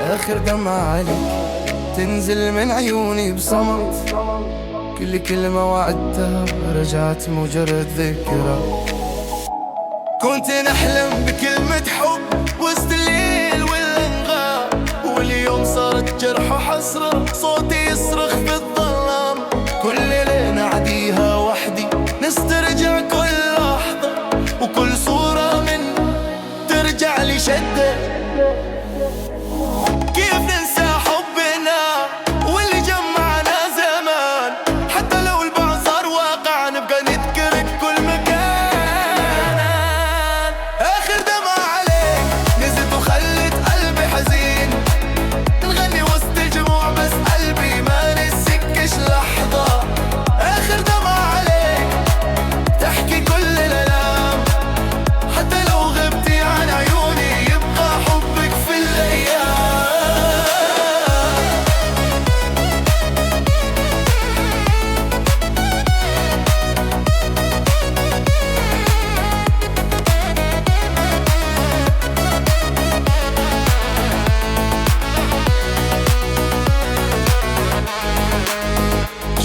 آخر دمعة عليك تنزل من عيوني بصمت، كل كلمة وعدتها رجعت مجرد ذكرى. كنت نحلم بكلمة حب وسط الليل والانغام، واليوم صارت جرح وحسرة صوتي يصرخ في الظلام. كل ليلة نعديها وحدي نسترجع كل لحظة، وكل صورة من ترجع لي شدة. كيف ننسى حبنا واللي جمعنا زمان، حتى لو البعد صار واقع نبقى نذكرك كل مكان. آخر دمعة عليك نزلت وخلت قلبي حزين، نغني وسط الجموع بس قلبي ما نسكش لحظة. آخر دمعة عليك تحكي كل الآلام، حتى لو غبتي عن عيوني يبقى حبك في الأيام.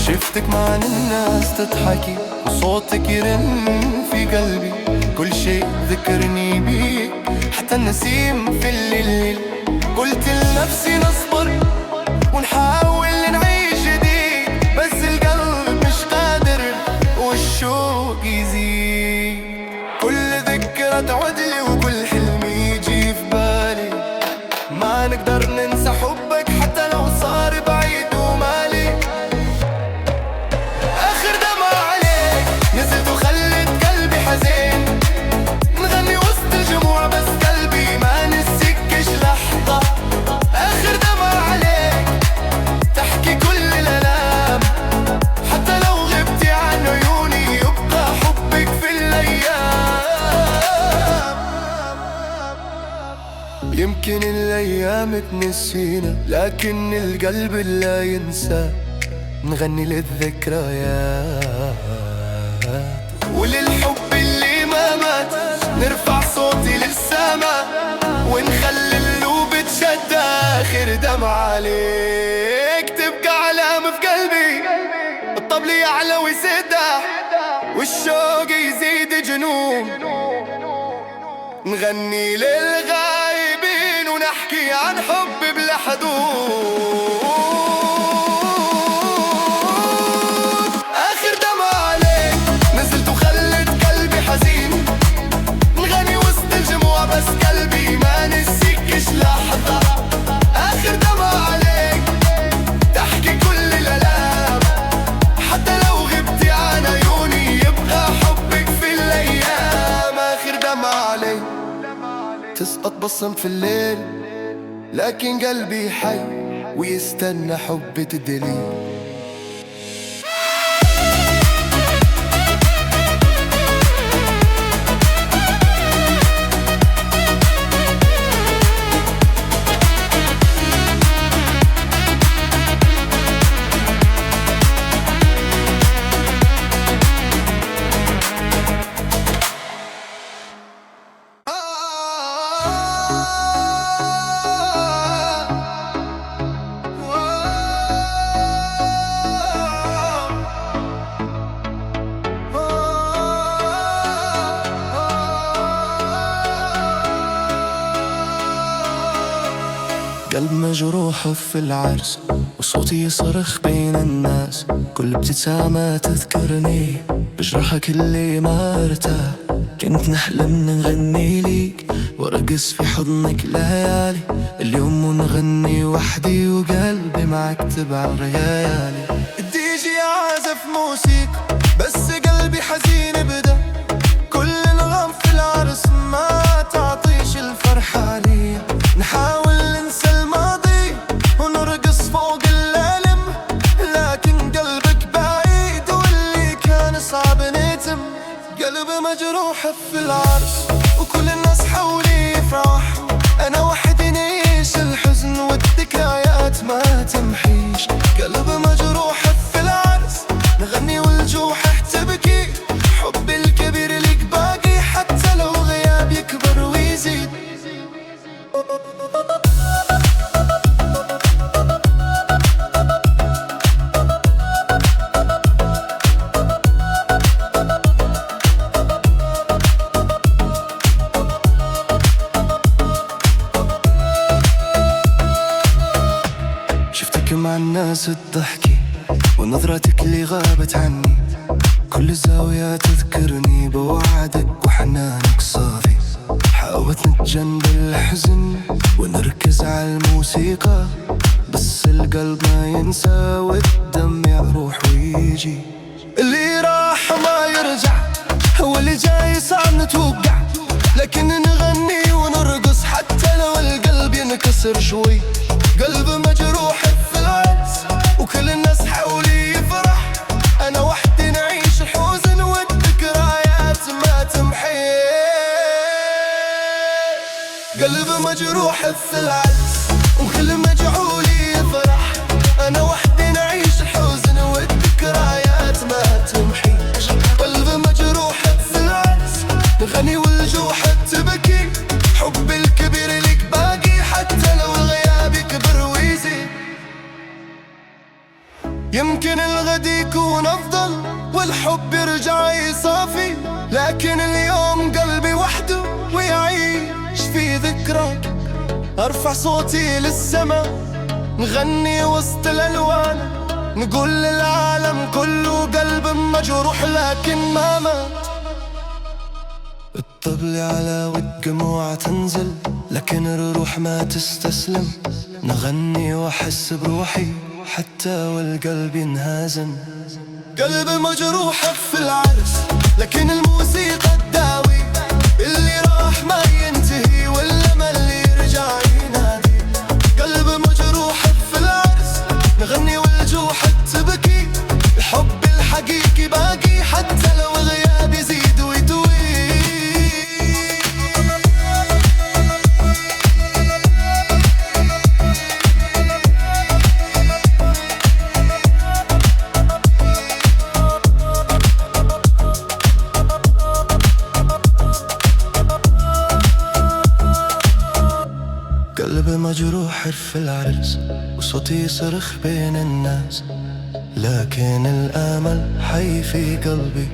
شفتك مع الناس تضحكي وصوتك يرن في قلبي، كل شيء ذكرني بيك حتى النسيم في الليل. قلت لنفسي نصبر ونحاول نعيش جديد، بس القلب مش قادر والشوق يزيد. كل ذكرى تعودلي وكل حلم يجي في بالي، ما نقدر ننسى حبك حتى لو صار بعيد ومالي. آخر دمعة عليك نزلت وخلت قلبي حزين، نغني وسط الجموع بس قلبي ما نسكش لحظة. آخر دمعة عليك تحكي كل الآلام، حتى لو غبتي عن عيوني يبقى حبك في الأيام. يمكن الأيام تنسينا لكن القلب لا ينسى، نغني للذكريات وللحب اللي ما مات. نرفع صوتي للسما ونخلي القلوب تشد. آخر دمعة عليك تبقى علامة في قلبي، الطبل يعلى ويسدح والشوق يزيد جنون. نغني للغايبين ونحكي عن حب بلا حدود. آخر دمعة عليك نزلت وخلت قلبي حزين، نغني وسط الجموع بس قلبي ما نسيكش لحظة. آخر دمعة عليك تحكي كل الآلام، حتى لو غبتي عن عيوني يبقى حبك في الأيام. آخر دمعة عليك تسقط بصم في الليل، لكن قلبي حي ويستنى حب تدلي. قلب مجروح في العرس وصوتي يصرخ بين الناس، كل ابتسامة تذكرني بجرحك اللي ما ارتاح. كنت نحلم نغني ليك وارقص في حضنك ليالي، اليوم ونغني وحدي وقلبي معك تبع الريالي. الدي جي عازف موسيقى بس قلبي حزين بدا، كل نغم في العرس ما تعطيش الفرحة لي. نحاول ننسى الماضي ونرقص فوق الألم، لكن قلبك بعيد واللي كان صعب نتم. قلبي مجروح في العرس وكل الناس حولي يفرح، أنا وحدي نعيش الحزن والذكريات ما تمحيش. قلبي مجروح في العرس نغني والجوح تبكي، حبي الكبير ليك باقي حتى لو غياب يكبر ويزيد. مع الناس تضحكي ونظرتك اللي غابت عني، كل زاوية تذكرني بوعدك وحنانك صافي. حاولت نتجنب الحزن ونركز على الموسيقى، بس القلب ما ينسى والدم يروح ويجي. اللي راح ما يرجع، هو اللي جاي صعب نتوقع، لكن نغني ونرقص حتى لو القلب ينكسر شوي. قلب مجروح في العز وكل الناس حولي يفرح، أنا وحدي نعيش الحزن والذكريات ما تمحي. قلب مجروح في العز وكل مجعولي يفرح، أنا وحدي نعيش الحزن والذكريات ما تمحي. قلب مجروح في العز نغني والجوح تبكي، حب الكبير لك باقي حتى لو الغياب يكبر ويزيد. يمكن الغد يكون أفضل والحب يرجع يصافي، لكن اليوم قلبي وحده ويعيش في ذكراك. أرفع صوتي للسما نغني وسط الألوان، نقول للعالم كله قلب مجروح لكن ما مات. الطبل على والدموع تنزل لكن الروح ما تستسلم، نغني وأحس بروحي حتى والقلب ينهزم. قلب مجروح في العرس لكن الموسيقى تداوي، اللي راح ما ينتهي والأمل اللي يرجع ينادي. قلب مجروح في العرس نغني والجوح تبكي، الحب الحقيقي باقي حتى لو الغياب يزيد ويتوي. قلب مجروح في العرس وصوتي يصرخ بين الناس، لكن الآمل حي في قلبي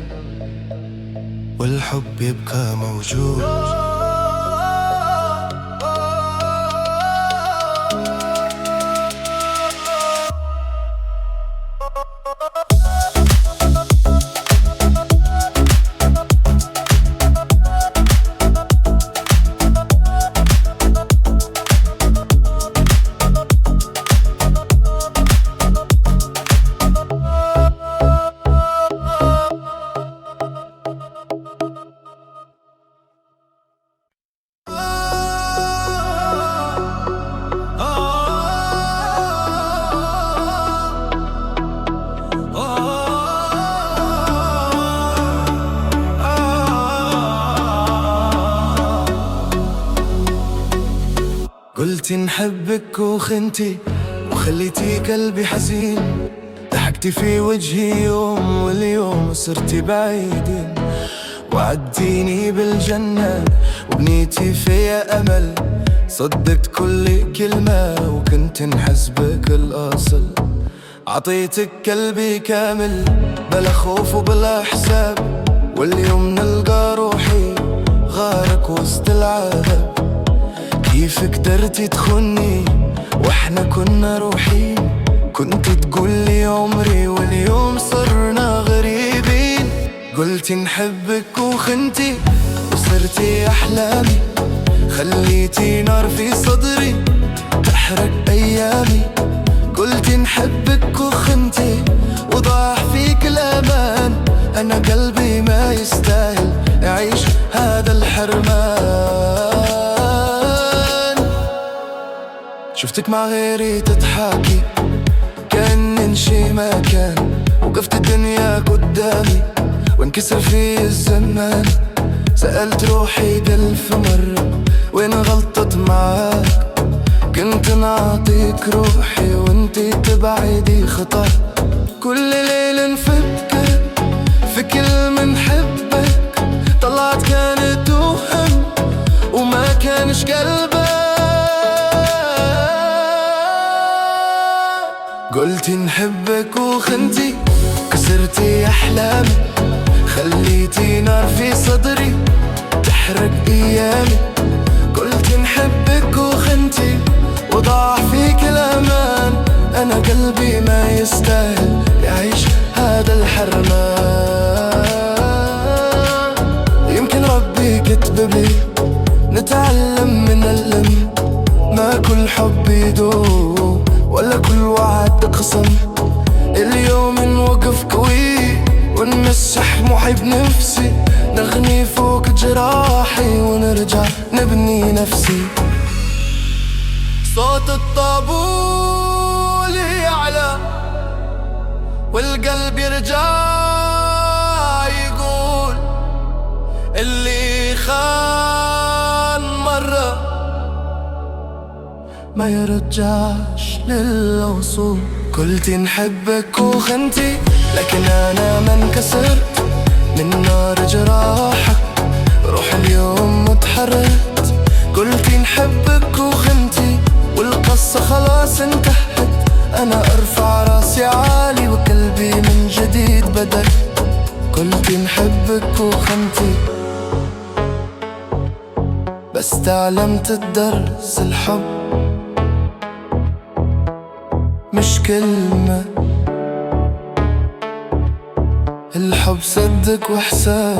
والحب يبقى موجود. قلتي نحبك وخنتي وخليتي قلبي حزين، ضحكتي في وجهي يوم واليوم صرتي بعيدين. وعدتيني بالجنة وبنيتي فيا أمل، صدقت كل كلمة وكنت نحس بك الأصل. عطيتك قلبي كامل بلا خوف وبلا حساب، واليوم نلقى روحي غارق وسط العذاب. كيف قدرتي تخوني واحنا كنا روحين؟ كنت تقولي عمري واليوم صرنا غريبين. قلتي نحبك وخنتي وصرتي أحلامي، خليتي نار في صدري تحرق أيامي. قلتي نحبك وخنتي وضاع فيك الأمان، أنا قلبي ما يستاهل يعيش هذا الحرمان. شفتك مع غيري تضحكي كأن شي ما كان، وقفت الدنيا قدامي وانكسر في الزمان. سألت روحي ألف مرة وين غلطت معاك، كنت نعطيك روحي وانتي تبعدي خطأ. كل ليل نفكر في كلمة نحبك، طلعت كانت وهم وما كانش قلبك. قلتي نحبك وخنتي كسرتي أحلامي، خليتي نار في صدري تحرق أيامي. قلتي نحبك وخنتي وضاع فيك الأمان، أنا قلبي الحب يدوم ولا كل وعد قسم؟ اليوم نوقف قوي ونمسح محب نفسي، نغني فوق جراحي ونرجع نبني نفسي. صوت الطابول يعلى والقلب يرجع يقول اللي خان مرة ما يرجعش للوصول. قلتي نحبك وخنتي لكن أنا ما انكسرت من نار جراحك، روح اليوم متحررت. قلتي نحبك وخنتي والقصة خلاص انتهت، أنا أرفع راسي عالي وقلبي من جديد بدأ. قلتي نحبك وخنتي بس تعلمت الدرس، الحب مش كلمة، الحب صدق وإحساس.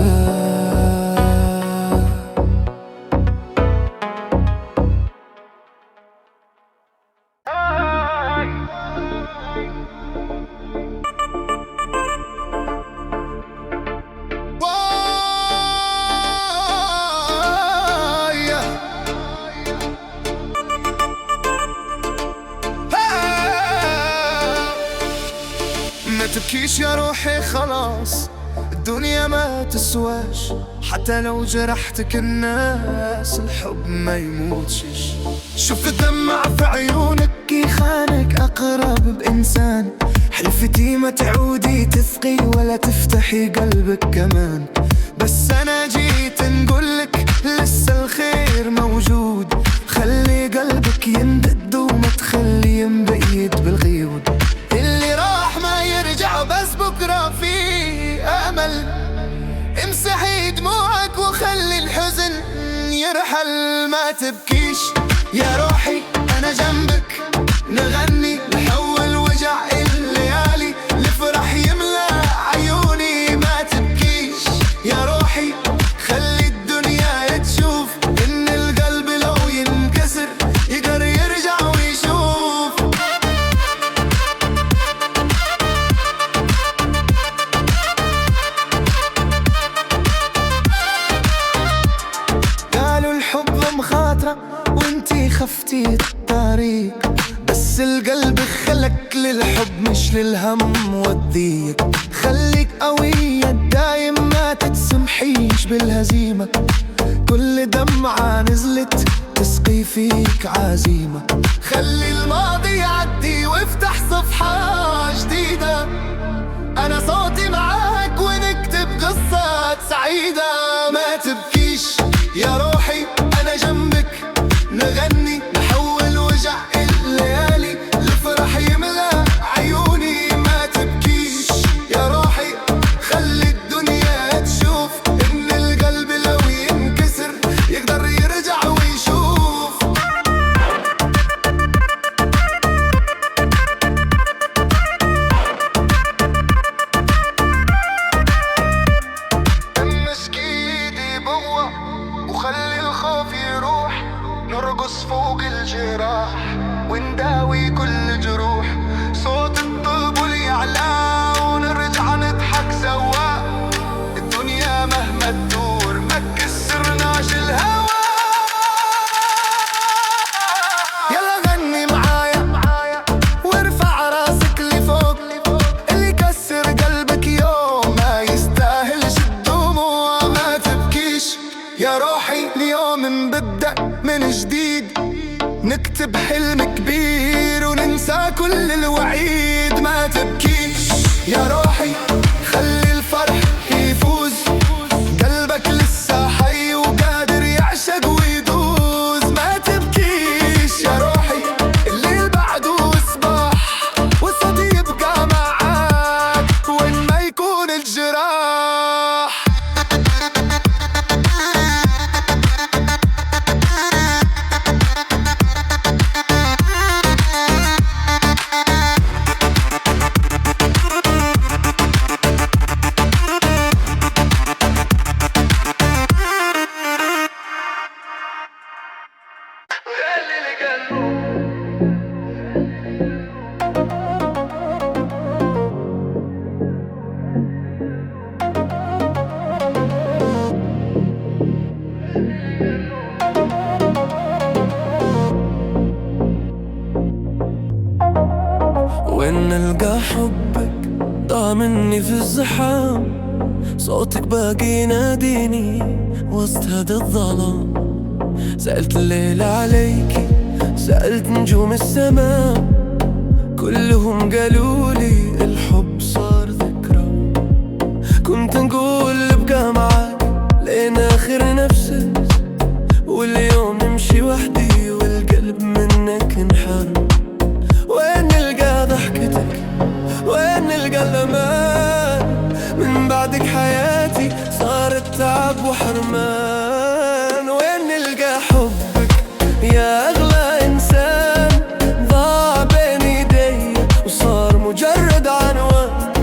ما تبكيش يا روحي خلاص، الدنيا ما تسواش، حتى لو جرحتك الناس الحب ما يموتش. شوف الدمع في عيونك يخانك أقرب بإنسان، حلفتي ما تعودي تثقي ولا تفتحي قلبك كمان. بس أنا جيت نقولك لسه الخير موجود، خلي قلبك يندد وما تخلي مبيت بالغيود. اللي راح ما يرجع بس بكرة في أمل، امسحي دموعك وخلي الحزن يرحل. ما تبكيش يا روحي أنا جنبك، نغني نحول وجع الليالي لفرح يملى عيوني. ما تبكيش يا روحي خلي الدنيا تشوف إن القلب لو ينكسر يقدر يرجع ويشوف. قالوا الحب مخاطرة وانتي خفتي الطريق، بس القلب خلق للحب مش للهم والضيق. خليك قوية دايم ما تتسمحيش بالهزيمة، كل دمعة نزلت تسقي فيك عزيمة. خلي الماضي يعدي وافتح صفحة جديدة، أنا صوتي معاك ونكتب قصة سعيدة. ما تبكيش يا روحي أنا جنبك، نغني نحول وجع الليالي لفرح يملى عيوني. ما تبكيش يا روحي خلي الدنيا تشوف إن القلب لو ينكسر يقدر يرجع ويشوف. امسك ايدي بقوة وخلي الخوف يروح، نرقص فوق الجراح ونداوي كل جروح. صوت الطبل يعلى ونرجع نضحك سوا، الدنيا مهما تدور ما تكسرناش الهوا. يلا غني معايا وارفع راسك لفوق، اللي يكسر قلبك يوم ما يستاهلش الدموع. ما تبكيش يا روحي اليوم نبدأ من جديد، نكتب حلم كبير وننسى كل الوعيد. ما تبكيش يا روحي خلي الفرح يفوز، قلبك لسه حي وقادر يعشق ويدوز. ما تبكيش يا روحي الليل بعده صباح، والصوت يبقى معاك وين ما يكون الجراح. خلي القلب نلقى حبك ضاع مني في الزحام، صوتك باقي يناديني وسط هذا الظلام. سألت الليل عليكي، سألت نجوم السماء، كلهم قالولي الحب صار ذكرى. كنت نقول ابقى معاك لين آخر نفس، واليوم نمشي وحدي والقلب منك انحرم. وين نلقى ضحكتك، وين نلقى الأمان، من بعدك حياتي صارت تعب وحرمان. وين نلقى حبك يا أغلى إنسان، ضاع بين يدي وصار مجرد عنوان.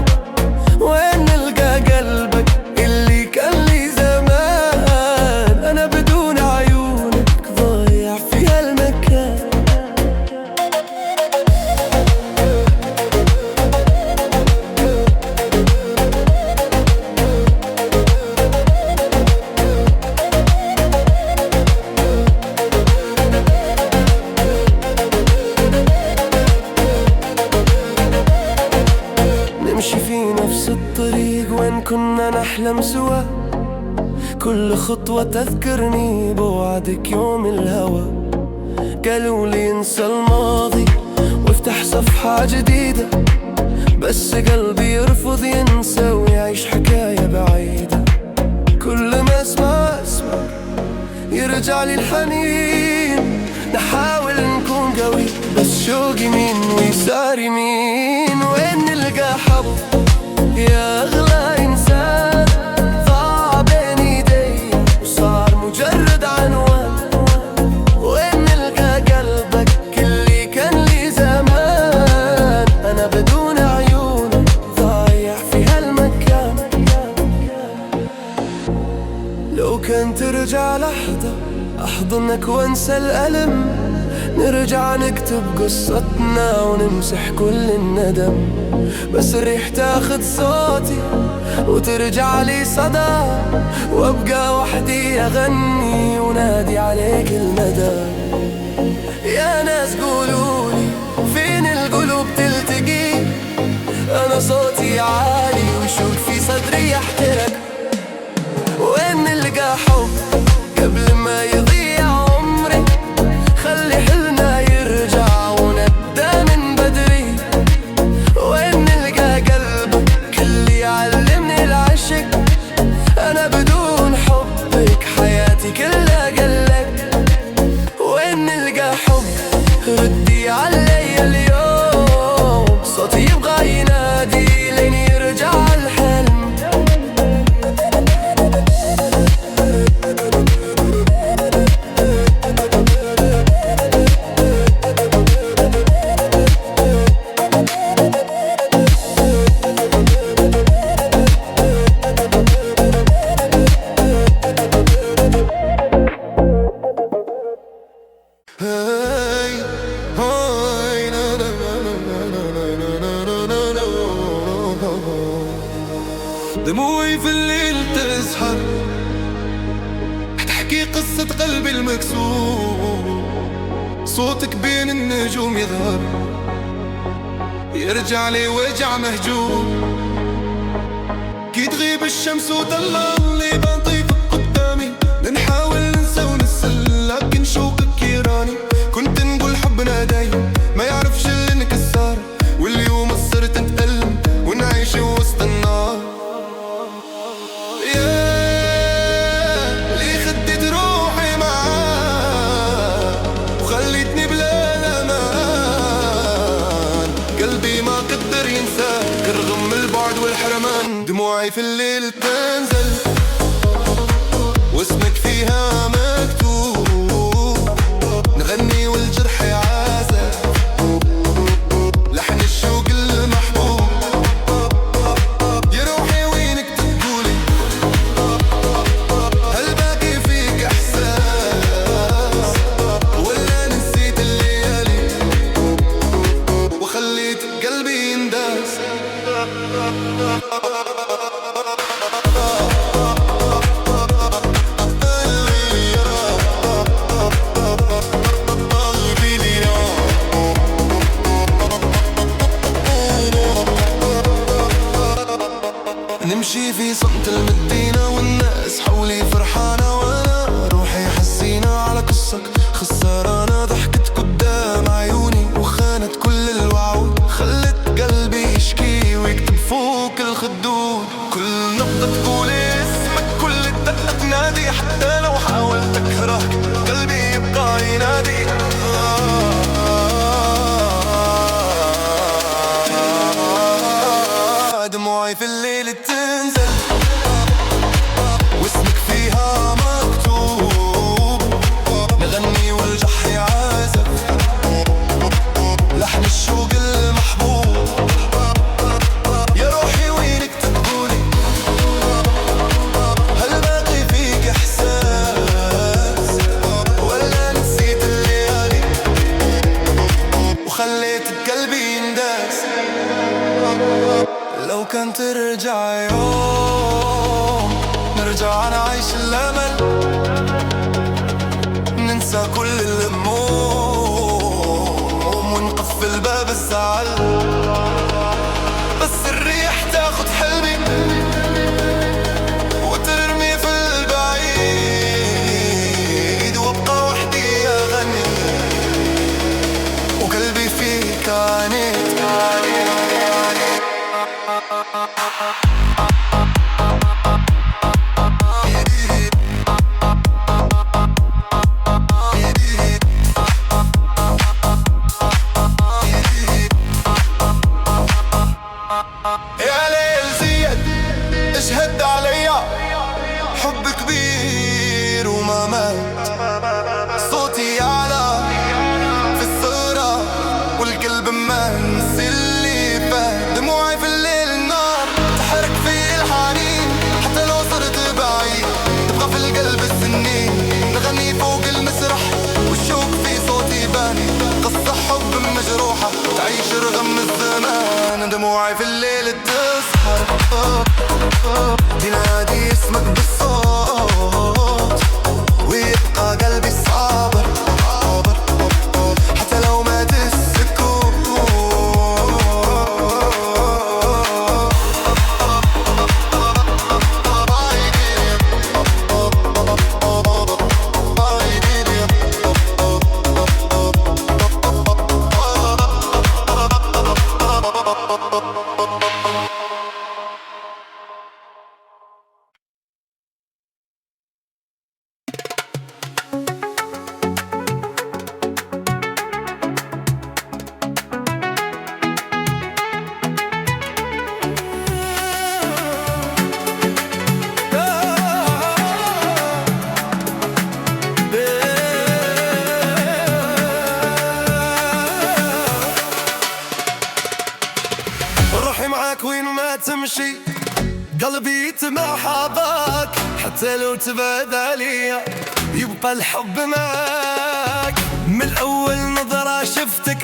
وين نلقى قلبك اللي كان لي زمان، أنا بدون عيونك ضايع في هالمكان. نمشي في نفس الطريق وين كنا نحلم سوا، كل خطوة تذكرني بوعدك يوم الهوى. قالوا لي انسى الماضي وافتح صفحة جديدة، بس قلبي يرفض ينسى ويعيش حكاية بعيدة. كل ما اسمع يرجع لي الحنين، نحاول نكون قوي بس شوق يمين ويسار يمين. وين نلقى حب يا أغلى إنسان، ضاع بين يدي وصار مجرد عنوان. وين نلقى قلبك اللي كان لي زمان، أنا بدون عيونك ضايع في هالمكان. لو كان ترجع لحظة أحضنك وانسى الألم، نرجع نكتب قصتنا ونمسح كل الندم. بس الريح تاخد صوتي وترجع لي صدى، وابقى وحدي اغني ونادي عليك المدى. يا ناس قولولي فين القلوب تلتقي، انا صوتي عالي وشوق في صدري يحترق. وين نلقى حب قبل ما يضيع عمري، خلي حلنا يرجع ونبدأ من بدري. وين نلقى قلبك اللي يعلمني العشق، أنا بدون حبك حياتي كلها قلك. وين نلقى حب ردي علي اليوم، صوتي يبغى ينادي لين يرجع الحلم. دموعي في الليل تسحر، تحكي قصة قلبي المكسور. صوتك بين النجوم يظهر، يرجع لي وجع مهجور. كي تغيب الشمس وتظل لي بنطيفك قدامي، نحاول ننسى ونسل لكن شوقك يراني. كنت نقول حبنا دايم ما يعرفش الانكسار، واليوم صرت نتألم ونعيش وسط النار. رغم البعد والحرمان دموعي في الليل تنزل، واسمك فيها مكتوب. نغني والجرح يعازل، لحن الشوق المحبوب. يا روحي وينك تقولي، هل باقي فيك احساس، ولا نسيت الليالي وخليت قلبي ينداس. بينادي. دموعي في الليل تنزل واسمك فيها مكتوب، نغني والجح يعازف لحن الشوق المحبوب. يا روحي وينك تقولي، هل باقي فيك احساس ولا نسيت الليالي وخليت قلبي ينداس؟ لو كان ترجع يوم نرجع نعيش الأمل، ننسى كل الهموم ونقفل باب الزعل، بس الريح تاخد حلمي وترمي في البعيد، وابقى وحدي أغني وقلبي فيك عانيت. يا ليل زيد اشهد عليا، حب كبير وما مات، صوتي يعلى في الصورة والقلب ما نسي اللي فات. دموعي في الليل النار تحرك في الحنين، حتى لو صرت بعيد تبقى في القلب السنين. نغني فوق المسرح والشوق في صوتي باني، قصة حب مجروحة تعيش رغم الزمان. دموعي في الليل تسهر تنادي اسمك بالصوت، ويبقى قلبي صابر حتى لو مات السكوت. معاك وين ما تمشي قلبي يتمحى باك، حتى لو تبعد عليا يبقى الحب معاك. من أول نظرة شفتك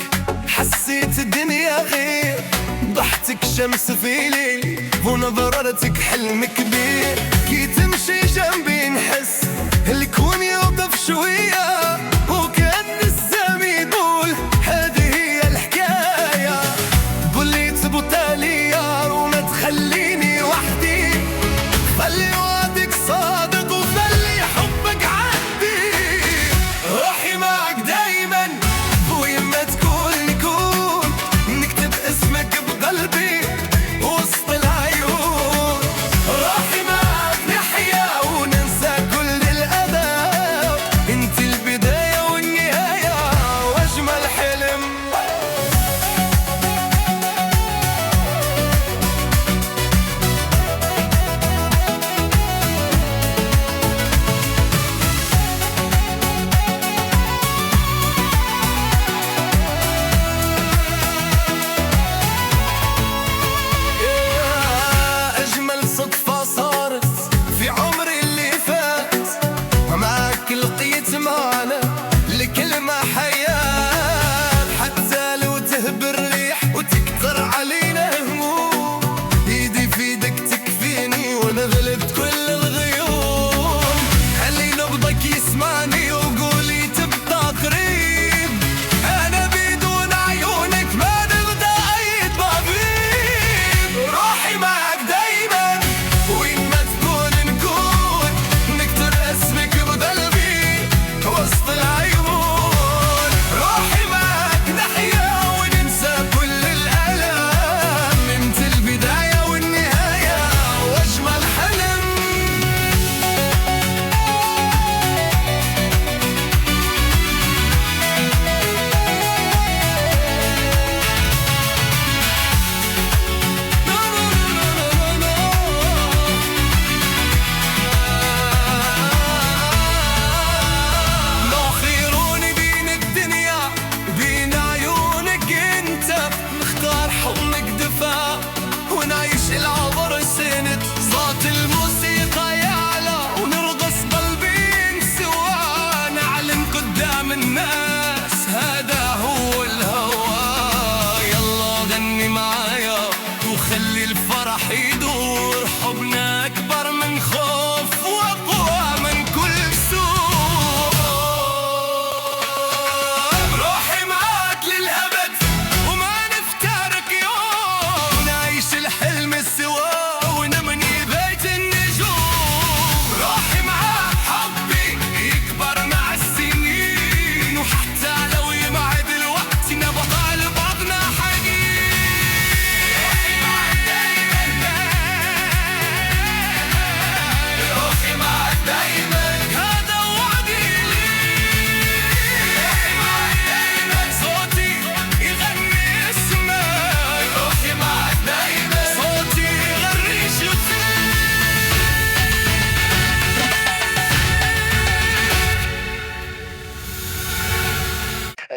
حسيت الدنيا غير، ضحتك شمس في ليلي ونظرتك حلم كبير. كي تمشي جنبي نحس الكون يوقف شوية، وكأن الزمن يقول هذه هي الحكاية. قولي تبطل ليا وما تخليني وحدي، خلي وعدك صادق وخلي حبك عندي. روحي معك دايما وين ما تكون نكون، نكتب اسمك بقلبي وسط العيون. روحي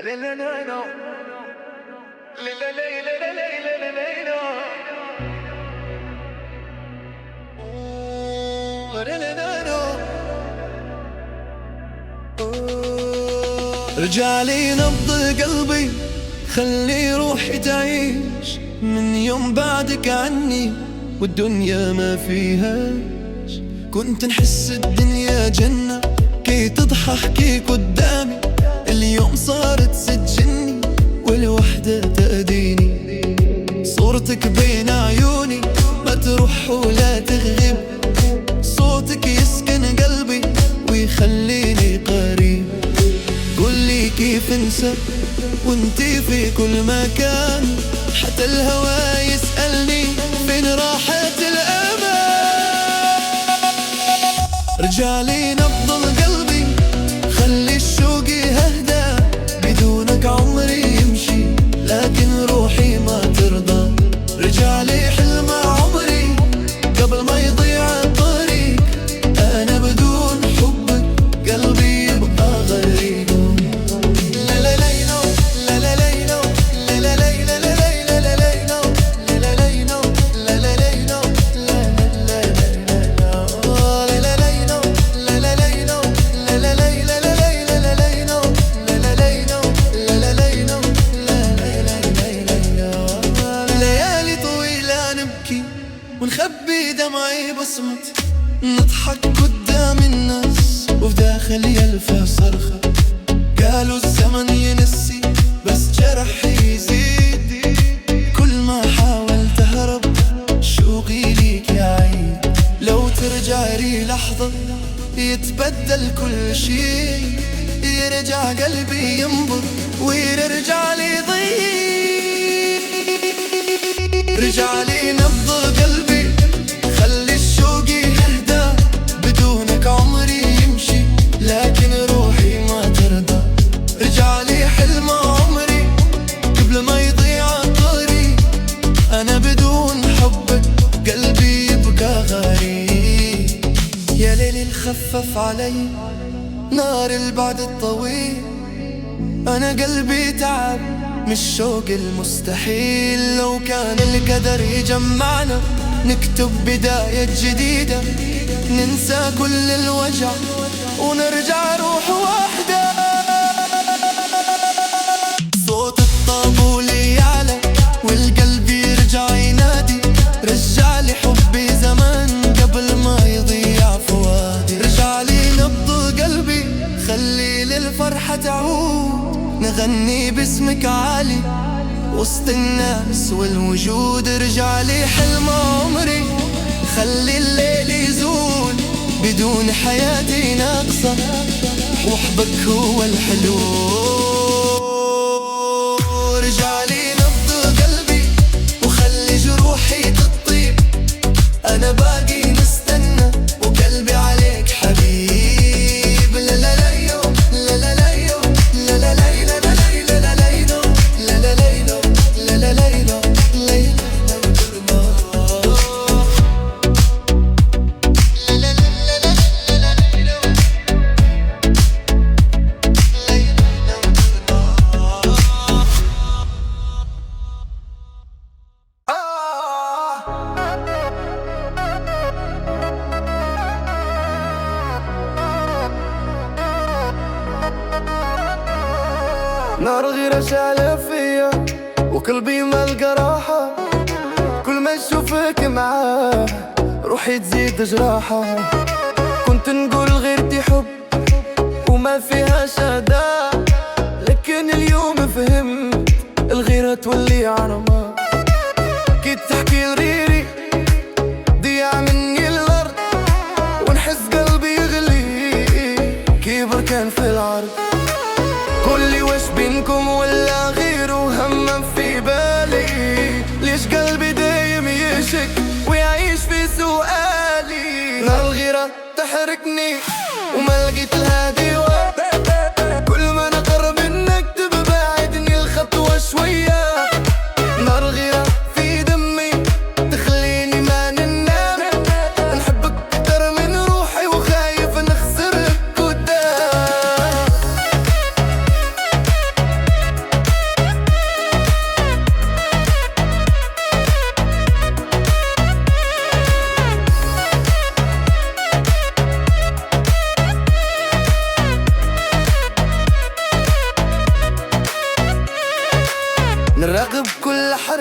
رجعلي نبض قلبي خلي روحي تعيش من يوم بعدك عني والدنيا ما فيهاش. كنت نحس الدنيا جنة كي تضحك كي قدامي، اليوم صارت سجني والوحدة تأذيني. صورتك بين عيوني ما تروح ولا تغيب، صوتك يسكن قلبي ويخليني قريب. قولي كيف انسى وانتي في كل مكان، حتى الهوى يسألني فين راحت الأمان. رجعلي نبض قلبي خلي الشوق يهدى، بدونك عمري يمشي لكن روحي ما ترضى. رجعلي حلم عمري قبل ما يضيع الطريق، أنا بدون حبك قلبي يبقى غريب. ونخبي دمعي بصمت، نضحك قدام الناس وفي داخلي ألف صرخة. قالوا الزمن ينسي بس جرح يزيد، كل ما حاولت أهرب شوقي ليك يعيد. لو ترجع لي لحظة يتبدل كل شي، يرجع قلبي ينبض ويرجع لي ضيق. رجع لي نبض قلبي خلي الشوق يهدى، بدونك عمري يمشي لكن روحي ما ترضى. رجع لي حلم عمري قبل ما يضيع الطريق، أنا بدون حبك قلبي يبقى غريب. يا ليلي الخفف علي نار البعد الطويل، أنا قلبي تعب من الشوق المستحيل. لو كان القدر يجمعنا نكتب بداية جديدة، ننسى كل الوجع ونرجع روح واحدة. صوت الطابول يعلى والقلب يرجع ينادي، رجع لي حبي زمان قبل ما يضيع فؤادي. رجع لي نبض قلبي خلي للفرحة تعود، نغني باسمك عالي وسط الناس والوجود. رجع لي حلم عمري خلي الليل يزول، بدون حياتي ناقصة وحبك هو الحلو. رجع لي نبض قلبي وخلي جروحي تطيب، أنا باقي نستنى وقلبي عليك حبيب. لا لا لا يو لا لا لا يو لا لا لا لا لا لا لا لا يو لا لا لا يو لا لا لا يو نار غيرة شعلة فيا وقلبي ملقى راحة، كل ما نشوفك معاه روحي تزيد جراحة. كنت نقول غيرتي حب وما فيها شدا، لكن اليوم فهمت الغيرة تولي عرمة. كي تحكي لغيري ضيع مني الأرض، ونحس قلبي يغلي كي بركان في العرض. قولي واش بينكم ولا غيره همم في بالي، ليش قلبي دايم يشك ويعيش في سؤالي. نار الغيرة تحركني وما لقيت لها ديوان، كل ما نقرب منك تبعدني الخطوة شوية. نار الغيرة في دمي تخليني ما ننام، نحبك أكتر من روحي وخايف نخسرك قدام.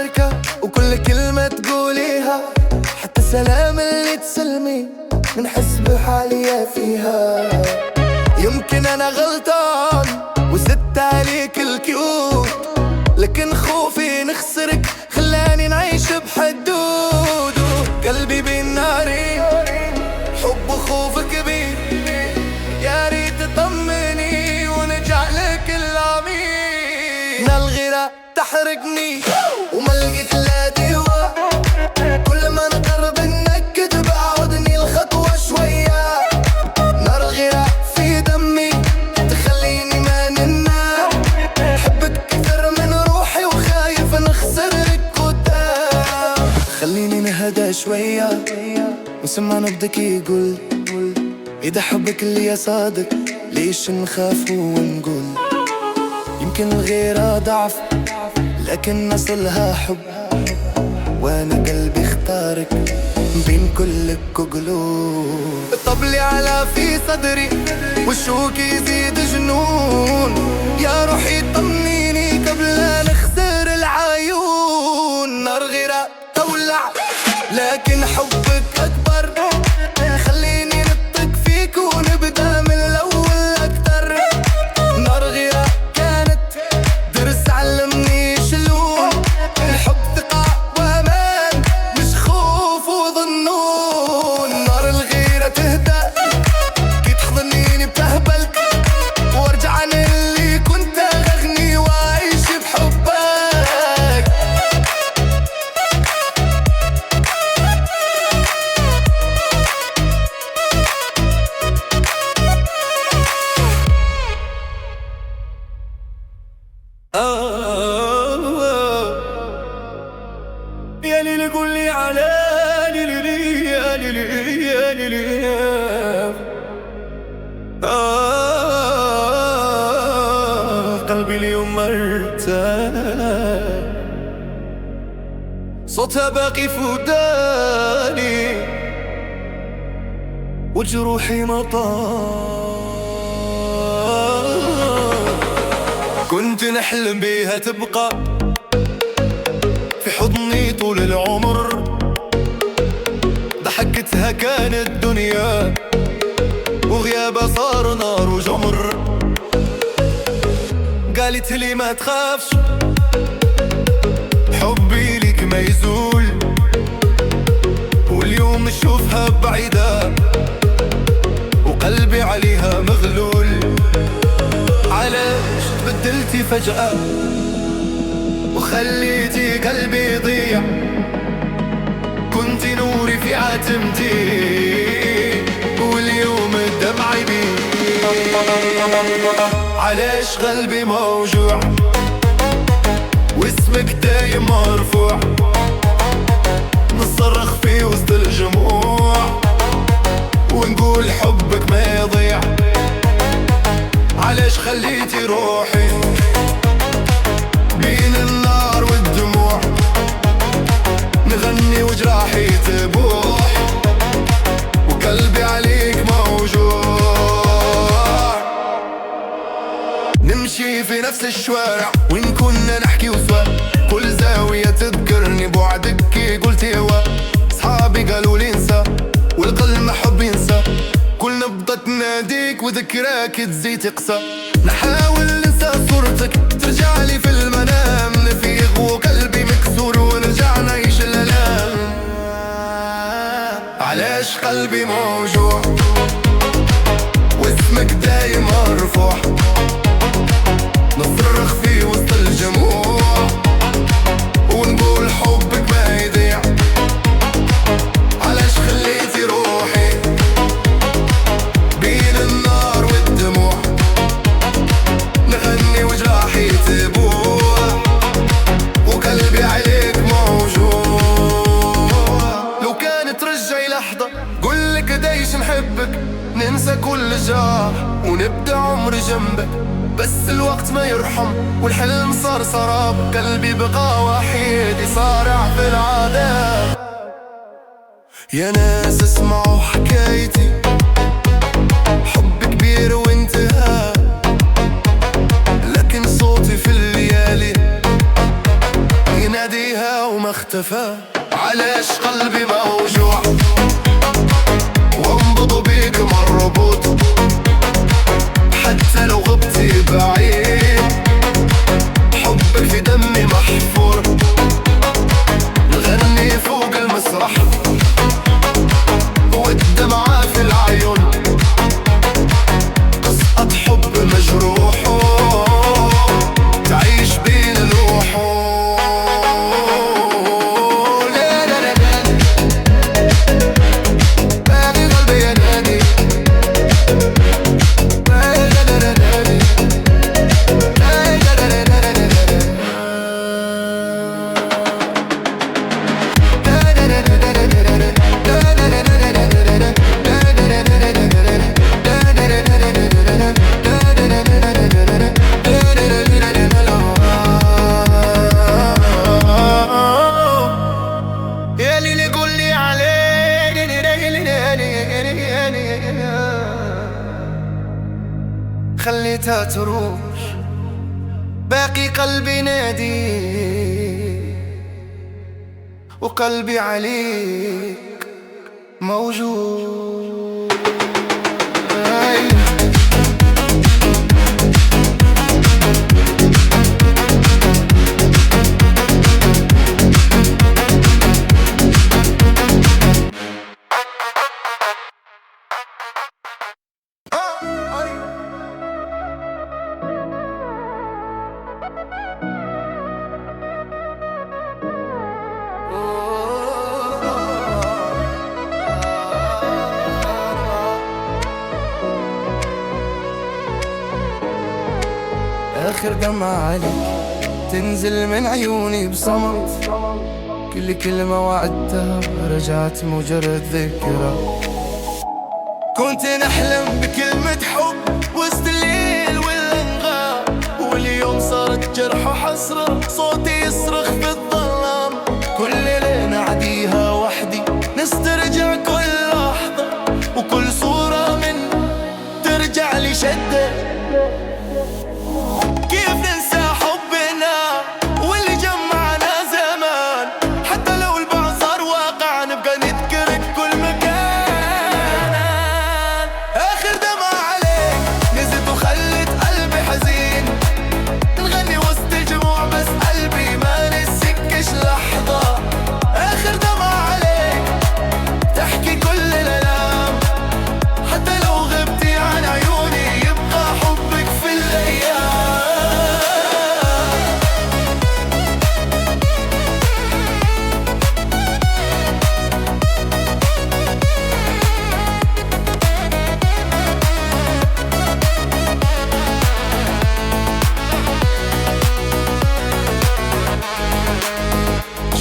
بركة وكل كلمة تقوليها، حتى السلام اللي تسلمي منحس بحالي فيها. يمكن أنا غلطان وزدت عليك الكيوت، لكن خوفي نخسرك خلاني نعيش بحدود. قلبي بين نارين، حب وخوف كبير، يا ريت تطمني ونجعلك الأمين. الغيرة تحرقني وما لقيت لا دواء، كل ما نقرب ننكد بعودني الخطوة شوية. نار الغيرة في دمي تخليني ما ننام، حبك أكثر من روحي وخايف نخسرك قدام. خليني نهدى شوية وسمع نبضك يقول، إذا حبك اللي صادق ليش نخاف ونقول؟ يمكن الغيرة ضعف لكن أصلها حب، وأنا قلبي اختارك بين كل قلوب. طبلي على في صدري والشوك يزيد جنون، يا روحي طمنيني قبل لا نخسر العيون. نار غيرة تولع لكن حبك أكبر، خليني نطق فيك ونبدأ من الأول أكتر. نار غيرة كانت درس علمني شلون الحب، ثقة وأمان مش خوف وظنون. نار الغيرة تهدى كي تحضنيني بتهبل، وارجع عن اللي كنت أغني وأعيش بحبك. يا ليلي قولي على ليلي، يا ليلي يا ليلي، قلبي اليوم مرتاح، صوتها باقي فوداني وجروحي مطار. كنت نحلم بيها تبقى في حضني طول العمر، ضحكتها كانت دنيا وغيابها صار نار وجمر. قالت لي ما تخافش حبي لك ما يزول، واليوم نشوفها بعيدة وقلبي عليها مغلول. علاش تبدلتي فجأة وخليتي قلبي يضيع؟ كنتي نوري في عتمتي واليوم الدمع يبيع. علاش قلبي موجوع واسمك دايم مرفوع، نصرخ في وسط الجموع ونقول حبك ما يضيع. علاش خليتي روحي بين النار والدموع، نغني وجراحي تبوح وقلبي عليك موجوع. نمشي في نفس الشوارع وين كنا نحكي وسوا، كل زاوية تذكرني بعدك كي قلت هوا. صحابي قالوا لي انسى والقلب حب ينسى، كل نبضة تناديك وذكراك تزيد تقسى. نحاول ننسى صورتك ترجع لي في المنام، نفيق وقلبي مكسور ونرجع نعيش الالام. علاش قلبي موجوع واسمك دايم مرفوع، نصرخ في وسط الجموع ونقول حبك ما يضيع. علاش خليتي روحي بين النار والدموع، نغني وجراحي تبوح وقلبي عليك موجوع. لو كانت رجعي لحظة قولك قديش نحبك، ننسى كل جراح ونبدأ عمري جنبك. بس الوقت ما يرحم والحلم صار سراب، قلبي بقى وحيد يصارع في العذاب. يا ناس اسمعوا حكايتي، حب كبير وانتهى، لكن صوتي في الليالي يناديها اختفى. علاش قلبي موجوع وانبض بيك مربوط، حتى لو غبتي بعيد حبك في دمي محفور. نغني فوق المسرح والدمعة في العيون، قصة حب مجروح تعيش بين الروح. خليتها تروح باقي قلبي نادي، وقلبي عليك موجود. آخر دمعة عليك تنزل من عيوني بصمت، كل كلمة وعدتها رجعت مجرد ذكرى. كنت نحلم بكلمة حب وسط الليل والأنغام، واليوم صارت جرح وحسرة صوتي يصرخ في الظلام. كل ليلة نعديها وحدي نسترجع كل لحظة، وكل صورة من ترجع لي شدة. كيف ننسى حبنا واللي جمعنا زمان، حتى لو البعد صار واقع نبقى نذكرك كل مكان. آخر دمعة عليك نزلت وخلت قلبي حزين، نغني وسط الجموع بس قلبي ما نسكش لحظة. آخر دمعة عليك تحكي كل الألام، حتى لو غبتي عن عيوني يبقى حبك في الأيام.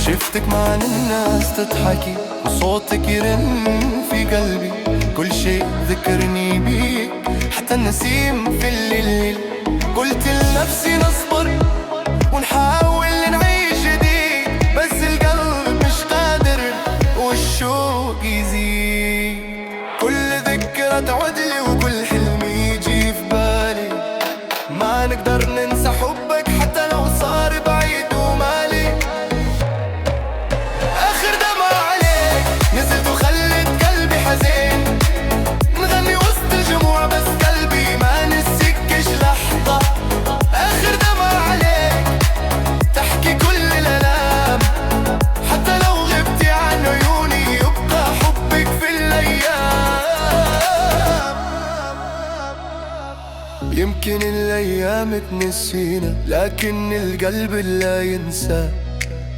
شفتك مع الناس تضحكي وصوتك يرن في قلبي، كل شيء ذكرني بيك حتى النسيم في الليل. قلت لنفسي نصبر ونحاول نعيش جديد، بس القلب مش قادر والشوق يزيد. كل ذكرى تعودلي وكل حلم يجي في بالي، ما نقدر ننسى حبك حتى لو صار بعيد ومالي. آخر دمعة عليك نزلت وخلت قلبي حزين، نغني وسط الجموع بس قلبي ما نسكش لحظة. آخر دمعة عليك تحكي كل الألام، حتى لو غبتي عن عيوني يبقى حبك في الأيام. يمكن الأيام تنسينا لكن القلب لا ينسى،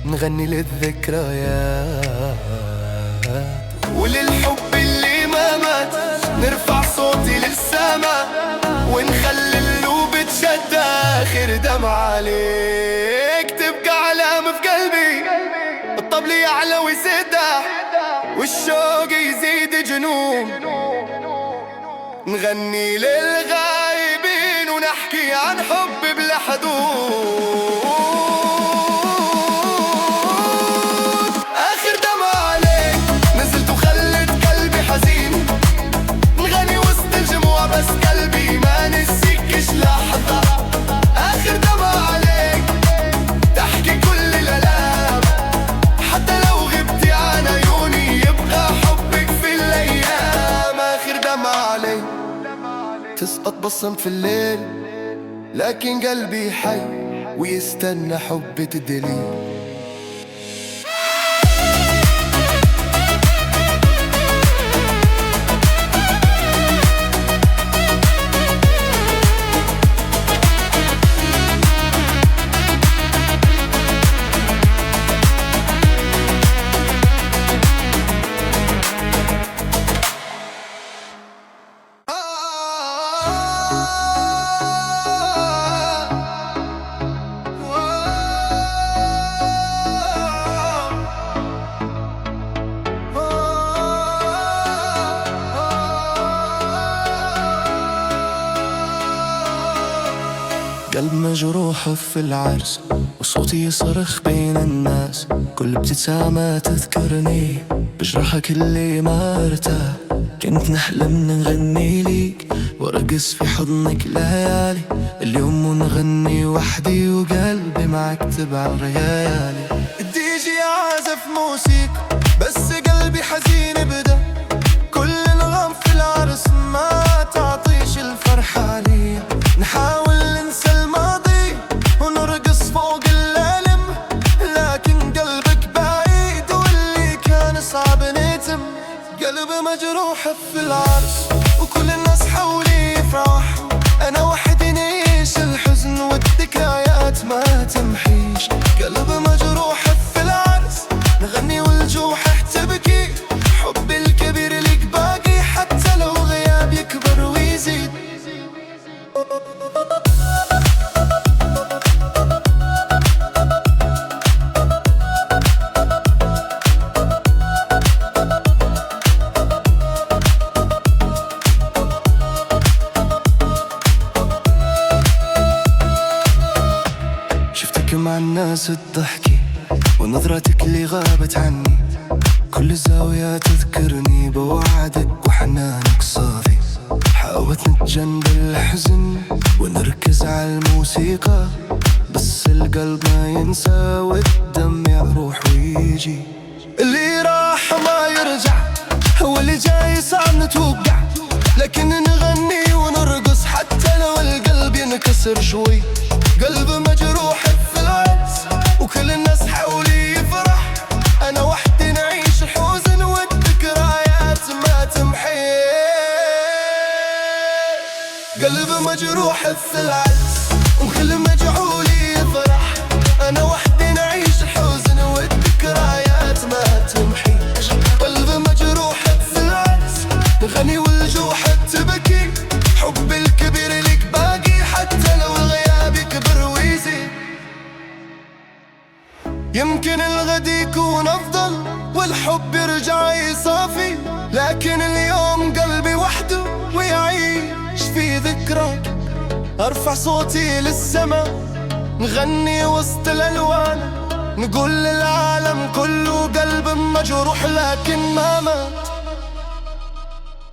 نغني للذكريات وللحب اللي ما مات. نرفع صوتي للسما ونخلي القلوب تشد. آخر دمعة عليك تبقى علامة في قلبي، الطبل يعلى ويسدح والشوق يزيد جنون. نغني للغايبين ونحكي عن حب بلا حدود. آخر دمعة عليك نزلت وخلت قلبي حزين، نغني وسط الجموع بس قلبي ما نسكش لحظة. آخر دمعة عليك تحكي كل الألام، بصم في الليل، لكن قلبي حي ويستنى حب تدليل. قلب مجروح في العرس وصوتي يصرخ بين الناس، كل ابتسامة تذكرني بجرحك اللي ما ارتاح. كنت نحلم نغني ليك وارقص في حضنك ليالي، اليوم ونغني وحدي وقلبي معك تبع الريالي. الدي جي عازف موسيقى بس قلبي حزين بدا، كل نغم في العرس ما تعطيش الفرحة لي. نحاول ننسى الماضي ونرقص فوق الليلم، لكن قلبك بعيد واللي كان صعب نتم. قلب مجروح في العرس وكل الناس حولي يفرحوا، أنا وحدي نعيش الحزن والذكريات ما تمحيش. قلب مجروح في العرس نغني والجوح تبكي، حبي الكبير ليك باقي حتى لو غياب يكبر ويزيد. شفتك مع الناس تضحكي ونظرتك اللي غابت عني، كل زاوية تذكرني بوعدك وحنانك صافي. حاولت نتجنب الحزن ونركز على الموسيقى، بس القلب ما ينسى والدم يروح ويجي. اللي راح ما يرجع هو اللي جاي صعب نتوقع، لكن نغني ونرقص حتى لو القلب ينكسر شوي. قلب مجروح في العرس وكل الناس حولي يفرح، أنا وحدي نعيش الحزن والذكريات ما تمحي. قلب مجروح في العرس وكل مجعول يفرح، أنا وحدي نعيش الحزن والذكريات ما تمحي. قلب مجروح في العرس نغني والجوح تبكي، حب الكبير لك باقي حتى لو الغياب يكبر ويزيد. يمكن الغد يكون أفضل والحب يرجع يصافي، لكن اليوم قلبي وحده ويعيش في ذكراك. أرفع صوتي للسما نغني وسط الألوان، نقول للعالم كله قلب مجروح لكن ما مات.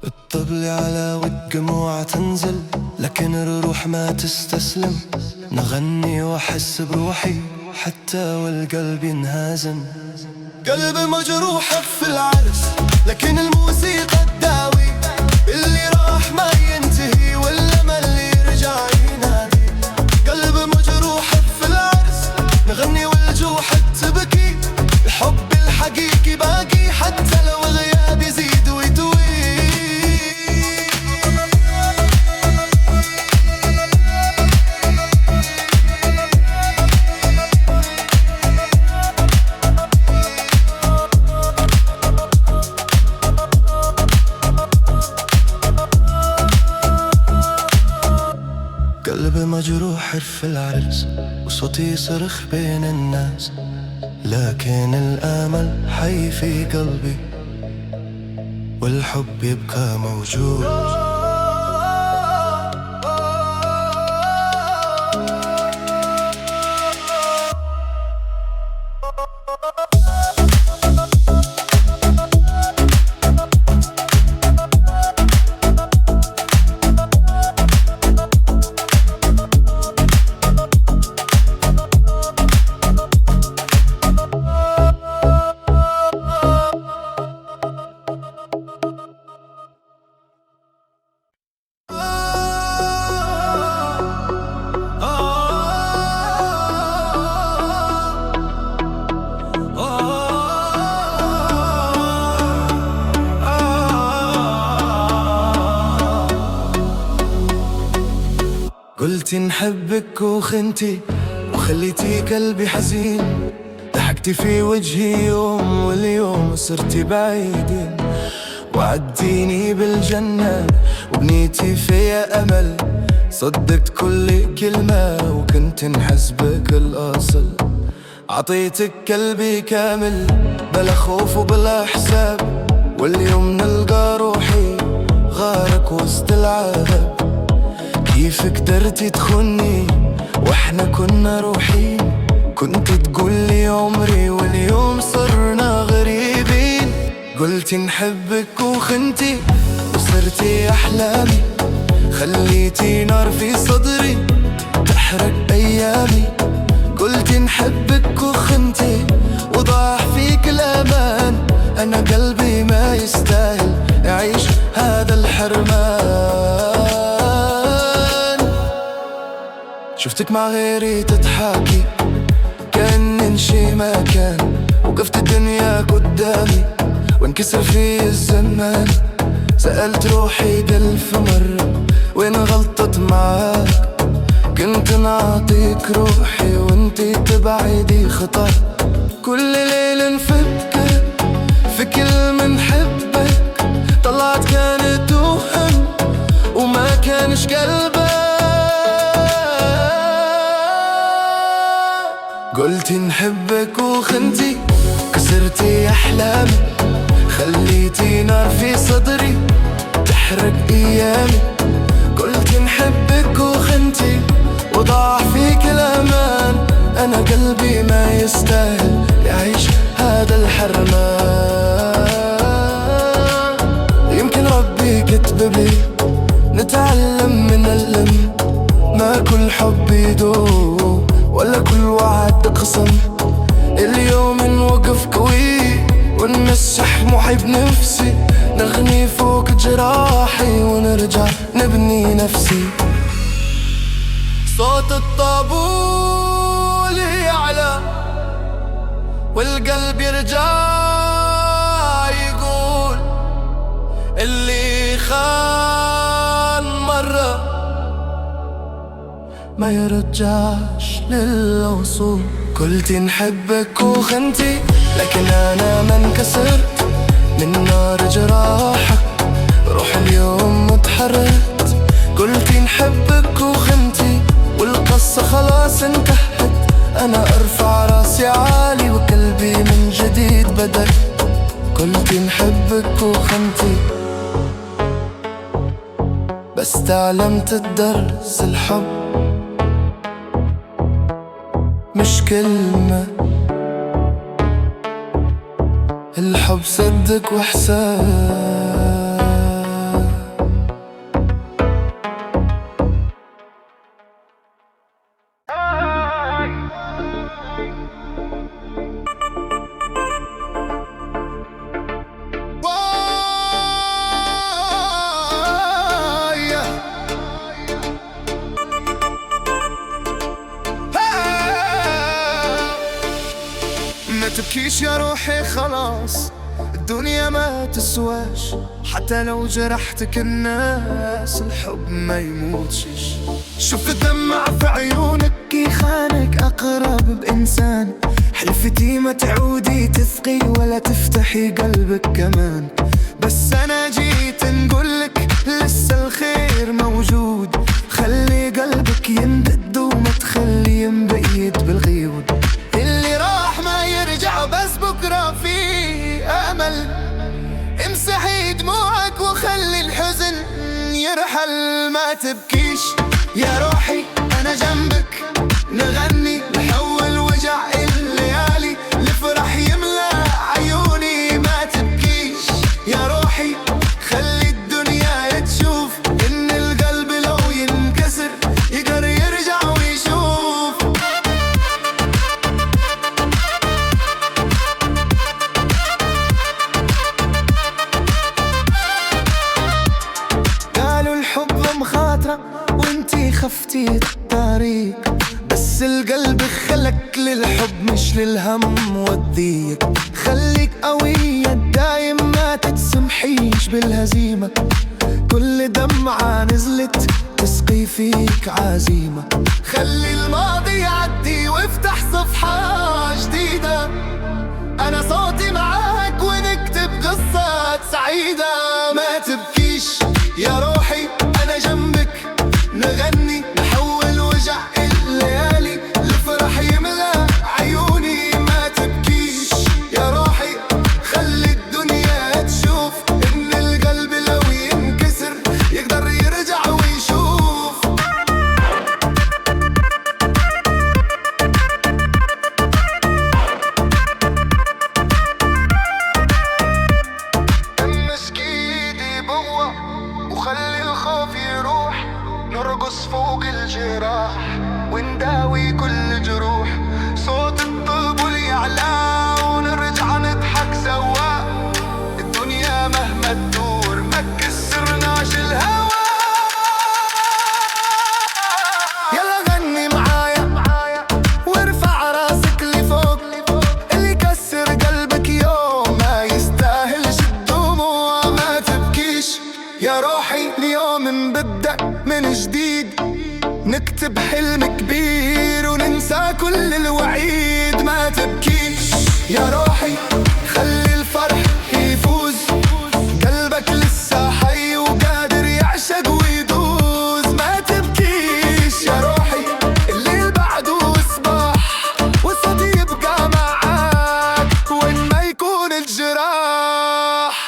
الطبل على والدموع تنزل لكن الروح ما تستسلم، نغني وأحس بروحي حتى والقلب ينهزم. قلب مجروح في العرس لكن الموسيقى تداوي، اللي راح ما ينتهي والأمل اللي يرجع ينادي. قلب مجروح في العرس نغني والجوح تبكي، الحب الحقيقي باقي حتى لو الغياب يزيد ويتوي. قلب مجروح في العرس وصوتي يصرخ بين الناس، لكن الآمل حي في قلبي والحب يبقى موجود. نحبك وخنتي وخليتي قلبي حزين، ضحكتي في وجهي يوم واليوم صرتي بعيدين، وعدتيني بالجنة وبنيتي فيا أمل، صدقت كل كلمة وكنت نحس بك الأصل، عطيتك قلبي كامل بلا خوف وبلا حساب، واليوم نلقى روحي غارق وسط العذاب، كيف قدرتي تخوني واحنا كنا روحين، كنت تقولي عمري واليوم صرنا غريبين، قلتي نحبك وخنتي وصرتي أحلامي، خليتي نار في صدري تحرق أيامي، قلتي نحبك وخنتي وضاع فيك الأمان، أنا قلبي ما يستاهل يعيش هذا الحرمان، شفتك مع غيري تضحكي كأن شي ما كان، وقفت الدنيا قدامي وانكسر في الزمان، سألت روحي ألف مرة وين غلطت معاك، كنت نعطيك روحي وانتي تبعدي خطأ، كل ليل نفكر في كلمة نحبك، طلعت كانت وهم وما كانش قلبك، قلتي نحبك وخنتي كسرتي أحلامي، خليتي نار في صدري تحرق أيامي، قلتي نحبك وخنتي وضاع فيك الأمان، أنا قلبي ما يستاهل يعيش هذا الحرمان، يمكن ربي كتب لي نتعلم من الألم، ما كل حب يدوم ولا كل وعد قسم، اليوم نوقف قوي ونمسح محب نفسي، نغني فوق جراحي ونرجع نبني نفسي، صوت الطابول يعلى والقلب يرجع يقول اللي خان مرة ما يرجعش للوصول، قلتي نحبك وخنتي لكن أنا ما انكسرت من نار جراحك، روح اليوم متحركت، قلتي نحبك وخنتي والقصة خلاص انتهت، أنا أرفع راسي عالي وقلبي من جديد بدأ، قلتي نحبك وخنتي بس تعلمت الدرس، الحب مش كلمة، الحب صدق وإحساس. ما تبكيش يا روحي خلاص، الدنيا ما تسواش، حتى لو جرحتك الناس الحب ما يموتش، شوف الدمع في عيونك يخانك أقرب بإنسان، حلفتي ما تعودي تثقي ولا تفتحي قلبك كمان، بس أنا جيت نقولك لسه الخير موجود، خلي قلبك يندد وما تخلي مبيت بالغيود، اللي راح ما يرجع بس بكرة في أمل، امسحي دموعك وخلي الحزن يرحل، ما تبكيش يا روحي أنا جنبك، نغني نحول وجع الليالي لفرح يملى عيوني، ما تبكيش يا روحي خلي الدنيا تشوف إن القلب لو ينكسر يقدر يرجع ويشوف، قالوا الحب مخاطرة وانتي خفتي الطريق، بس القلب خلق للحب مش للهم والضيق، خليك قوية دايم ما تتسمحيش بالهزيمة، كل دمعة نزلت تسقي فيك عزيمة. خلي الماضي يعدي وافتح صفحة جديدة. أنا صوتي معاك ونكتب قصة سعيدة. ما تبكيش يا روحي أنا جنبك، نغني نحول وجع الليالي لفرح يملى عيوني. ما تبكيش يا روحي خلي الدنيا تشوف إن القلب لو ينكسر يقدر يرجع ويشوف. امسك ايدي بقوة وخلي الخوف يروح، نرقص فوق الجراح ونداوي كل جروح. صوت الطبل يعلى ونرجع نضحك سوا. الدنيا مهما تدور ما تكسرناش الهوا. يلا غني معايا وارفع راسك لفوق. اللي يكسر قلبك يوم ما يستاهلش الدموع. ما تبكيش يا روحي اليوم نبدأ من جديد، نكتب حلم كبير وننسى كل الوعيد. ما تبكيش يا روحي خلي الفرح يفوز. قلبك لسه حي وقادر يعشق ويدوز. ما تبكيش يا روحي الليل بعده صباح، والصوت يبقى معاك وين ما يكون الجراح.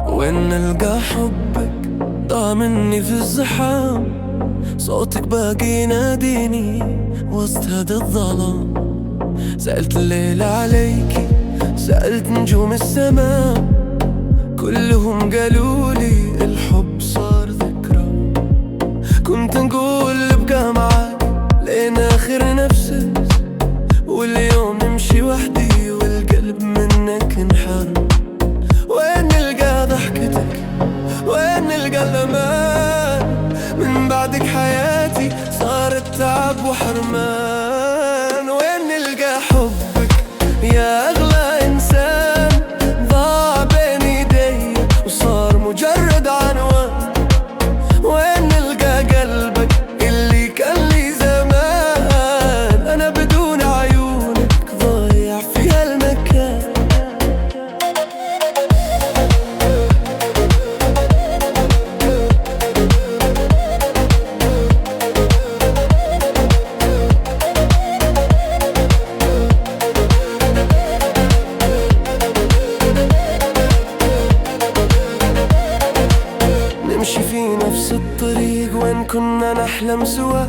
وين نلقى حبك ضاع مني في الزحام. صوتك باقي يناديني وسط هذا الظلام. سألت الليل عليكي، سألت نجوم السماء، كلهم قالولي الحب صار ذكرى. كنت نقول ابقى معاك لين آخر نفسي، واليوم نمشي وحدي والقلب منك انحرم. وين نلقى ضحكتك، وين نلقى الأمان، من بعدك حياتي صارت تعب وحرمان. وين نلقى حبك يا أغلى إنسان، ضاع بين يدي وصار مجرد عنوان. وين نلقى قلبك اللي كان لي زمان، أنا بدون عيونك ضايع في هالمكان. نمشي في نفس الطريق وين كنا نحلم سوا،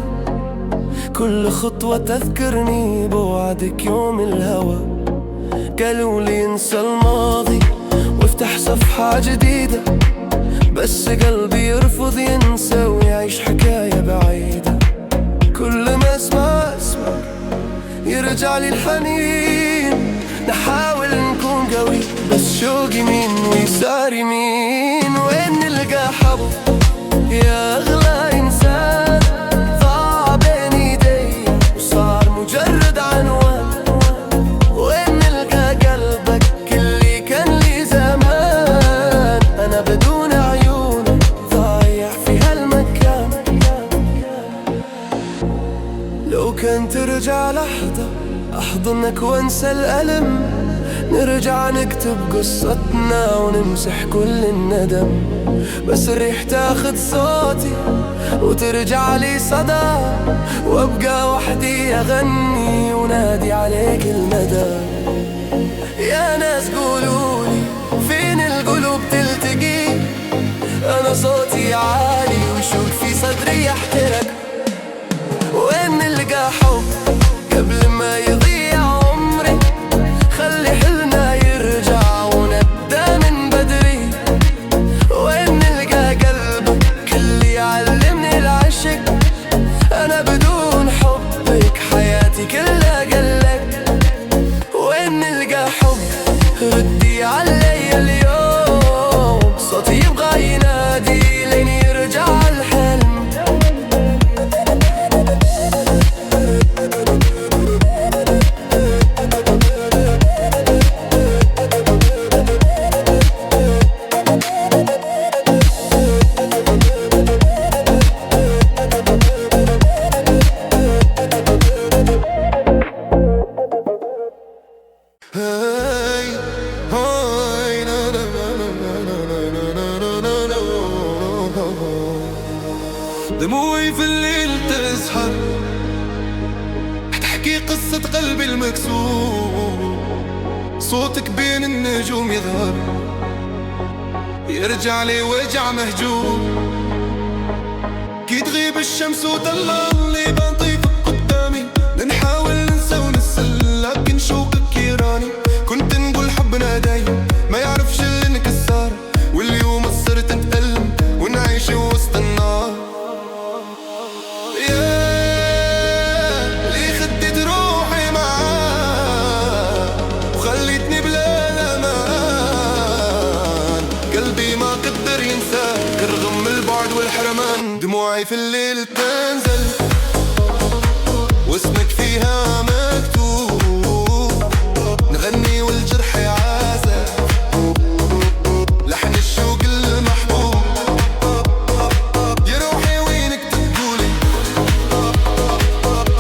كل خطوة تذكرني بوعدك يوم الهوى. قالوا لي انسى الماضي وافتح صفحة جديدة، بس قلبي يرفض ينسى ويعيش حكاية بعيدة. كل ما اسمع يرجع لي الحنين، نحاول نكون قوي بس شوق يمين ويسار يمين. وين نلقى حب يا أغلى إنسان، ضاع بين يدي وصار مجرد عنوان. وين نلقى قلبك اللي كان لي زمان، أنا بدون عيونك ضايع في هالمكان. لو كان ترجع لحظة أحضنك وانسى الألم، نرجع نكتب قصتنا ونمسح كل الندم. بس الريح تاخد صوتي وترجع لي صدى، وابقى وحدي اغني ونادي عليك المدى. يا ناس قولولي فين القلوب تلتقي، انا صوتي عالي وشوق في صدري يحترق. وين نلقى حب قبل ما يضيع عمري، دموعي في الليل تسحر، تحكي قصة قلبي المكسور. صوتك بين النجوم يظهر، يرجع لي وجع مهجور. كي تغيب الشمس وظلال لي بنطيفك قدامي، نحاول ننسى ونسل لكن شوقك يراني. كنت نقول حبنا دايم ما يعرفش اللي انكسر، واليوم صرت نتألم ونعيش وسط النار. لي خديت روحي معاك وخليتني بلا امان، قلبي ما قدر ينساك رغم البعد والحرمان. دموعي في الليل تنزل واسمك فيها مكتوب، نغني والجرح يعازف لحن الشوق المحبوب. يا روحي وينك تقولي،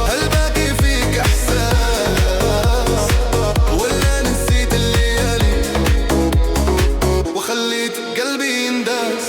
هل باقي فيك احساس ولا نسيت الليالي وخليت قلبي ينداس؟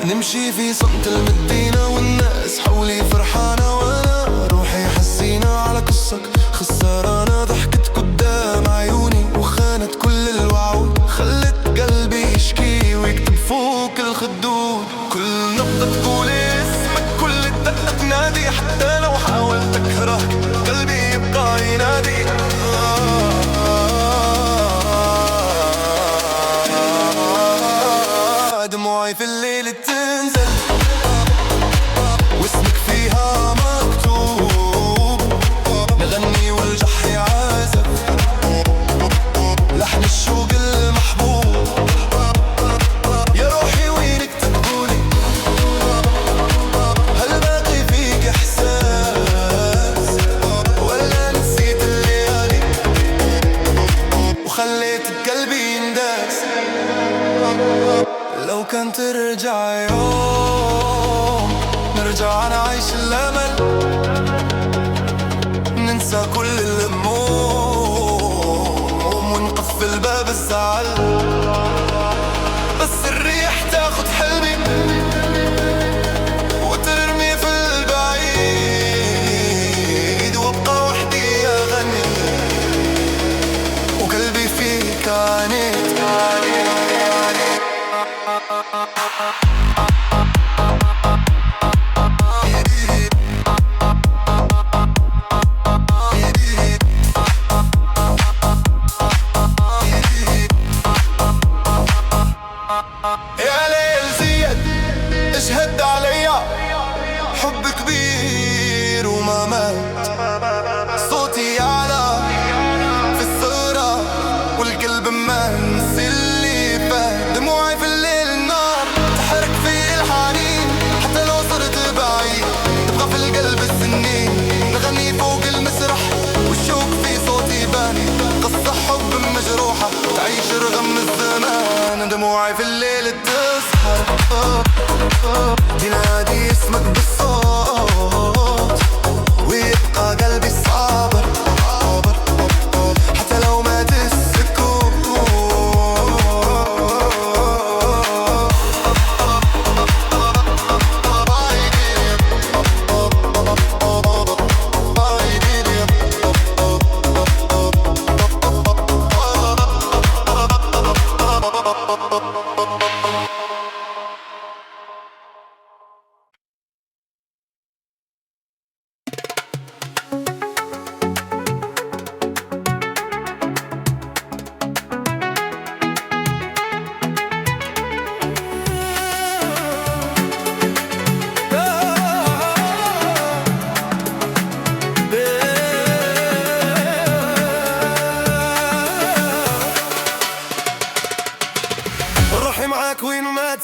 نمشي في صمت المدينة والناس حولي فرحانة، وانا روحي حزينة على قصك خسرانة. ضحكت قدام عيوني وخانت كل الوعود، خلت قلبي يشكي ويكتب فوق الخدود. كل نبضة تقول اسمك، كل دقة تنادي، حتى لو حاولت اكرهك قلبي يبقى ينادي. دموعي في الليل تنزل واسمك فيها مكتوب، نغني والجح يعازف لحن الشوق المحبوب. يا روحي وينك تقولي، هل باقي فيك احساس ولا نسيت الليالي وخليت قلبي ينداس؟ لو كان ترجع يوم نرجع نعيش الأمل، ننسى كل الهموم ونقفل باب الزعل. بس الريح تاخد حلمي وترمي في البعيد، وابقى وحدي أغني وقلبي فيك عانيت. يا ليل زيد اشهد عليا، حب كبير وما مات. صوتي يعلى في الصورة والقلب ما نسي اللي فات. دموعي في الليل النار تحرك في الحنين، حتى لو صرت بعيد تبقى في القلب السنين. نغني فوق المسرح والشوق في صوتي باني، قصة حب مجروحة تعيش رغم الزمان. دموعي في الليل تسحر تنادي اسمك بالصوت، ويبقى قلبي صابر حتى لو مات السكوت.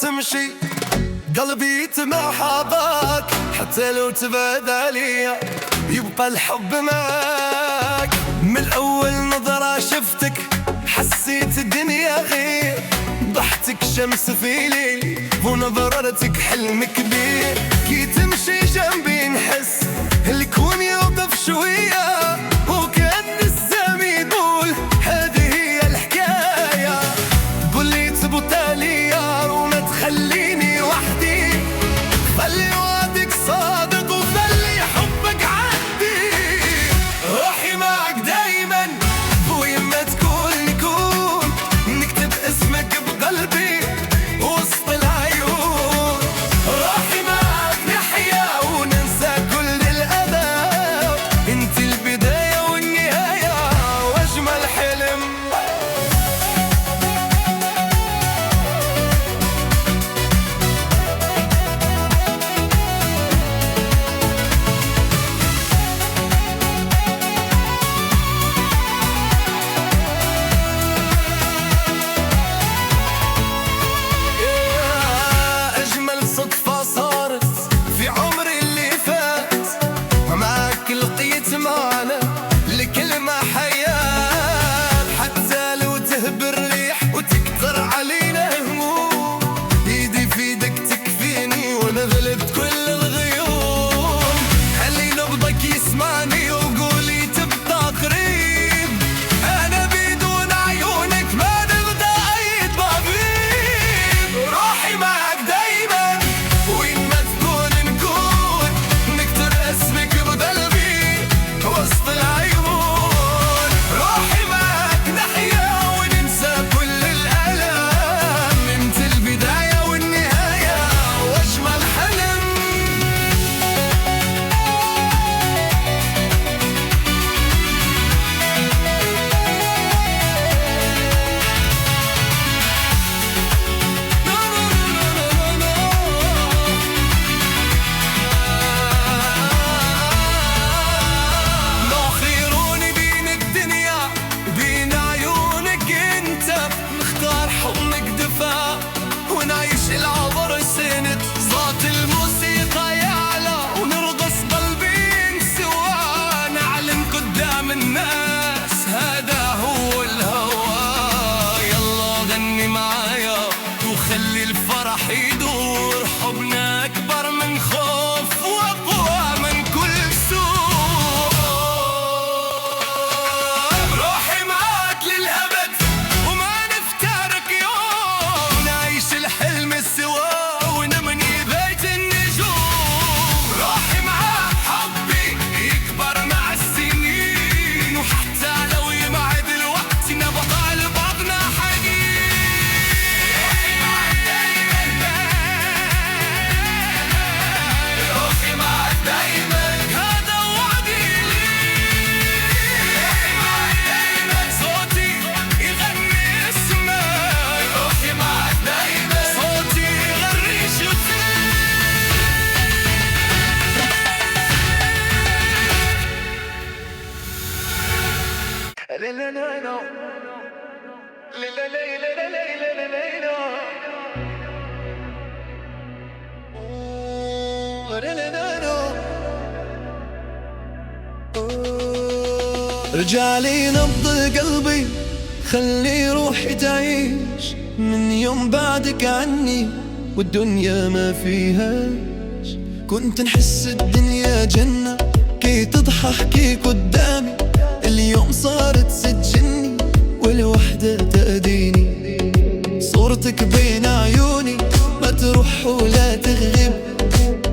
تمشي قلبي يتمحى باك، حتى لو تبعد عليا يبقى الحب معاك. من أول نظرة شفتك حسيت الدنيا غير، ضحت ضحكتك شمس في ليلي ونظرتك حلم كبير. كي تمشي جنبي نحس الكون يوقف شوية وكأن السما يقول هذه هي الحكاية. قولي تبطل ليا وما تخليني وحدي، خلي وعدك صادق وخلي حبك عندي. روحي معك دايما وين ما تكون نكون، نكتب اسمك بقلبي وسط العيون. روحي معك نحيا وننسى كل الأذى، انت البداية والنهاية واجمل حلم. أجمل صدفة صارت في عمري اللي فات، معاك لقيت معنى لكلمة حياة. حتى لو تهب الريح وتكتر علينا هموم، ايدي في ايدك تكفيني وانا غلبت كل الغيوم. خلي نبضك يسمعني وقولي تبقى قريب، انا بدون عيونك ما نبدا اي طبيب. روحي معك دايما وين ما تكون نكون، نكتر اسمك بقلبي وسط العيون. روحي معك نحيا وننسى كل الالام، انت البداية والنهاية واجمل حلم. لو خيروني بين الدنيا وبين عيونك انت، نختار حضنك دفاع ونعيش العبر سند. صوت الموسيقى يعلى ونرقص قلبين سوا، نعلن قدام الناس هذا هو الهوى. يلا غني معايا وخلي الفرح يدور، حبنا أكبر من خوف وأقوى من كل سوء. روحي معاك للأبد وما نفترق يوم، نعيش الحلم سوا ونبني بيت النجوم. روحي معاك حبي يكبر مع السنين، وحتى لو يبعد الوقت نبقى لبعضنا حنين. روحي معاك دايما، روحي معاك دايما، هذا وعدي ليك. روحي معاك دايما، صوتي يغني اسمك. روحي معاك دايما، صوتي يغرش فيك. لا لا لا لا لا لا لا لا لا لا لا لا. أوه، لا لا لا لا. أوه. رجعلي نبض قلبي خلي روحي تعيش، من يوم بعدك عني والدنيا ما فيهاش. كنت نحس الدنيا جنة كي تضحكي قدامي، اليوم صارت تسجني والوحدة تأذيني. صورتك بين عيوني ما تروح ولا تغيب،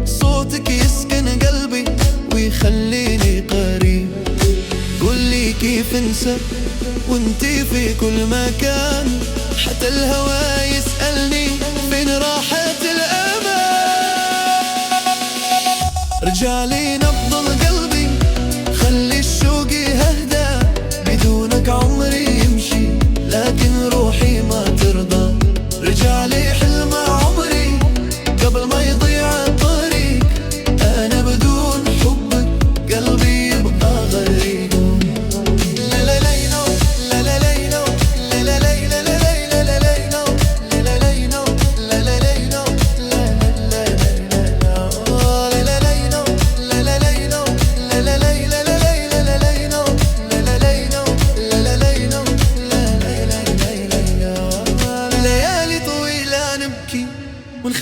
صوتك يسكن قلبي ويخليني قريب. قولي كيف انسى وانتي في كل مكان، حتى الهوى يسألني فين راحت الأمان. رجعلي نبض قلبي خلي الشوق يهدى، بدونك عمري يمشي لكن روحي ما ترضى. رجعلي حلم عمري قبل ما يضيع الطريق، أنا بدون حبك قلبي يبقى غريب. لا لا لا لا لا لا لا لا لا لا لا لا لا لا لا.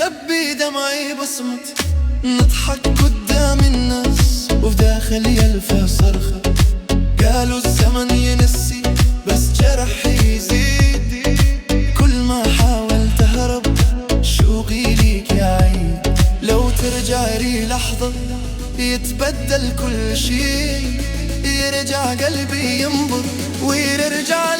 تخبي دمعي بصمت، نضحك قدام الناس وفي داخلي ألف صرخة. قالوا الزمن ينسي بس جرح يزيد، كل ما حاولت أهرب شوقي ليك يعيد. لو ترجع لي لحظة يتبدل كل شي، يرجع قلبي ينبض ويرجع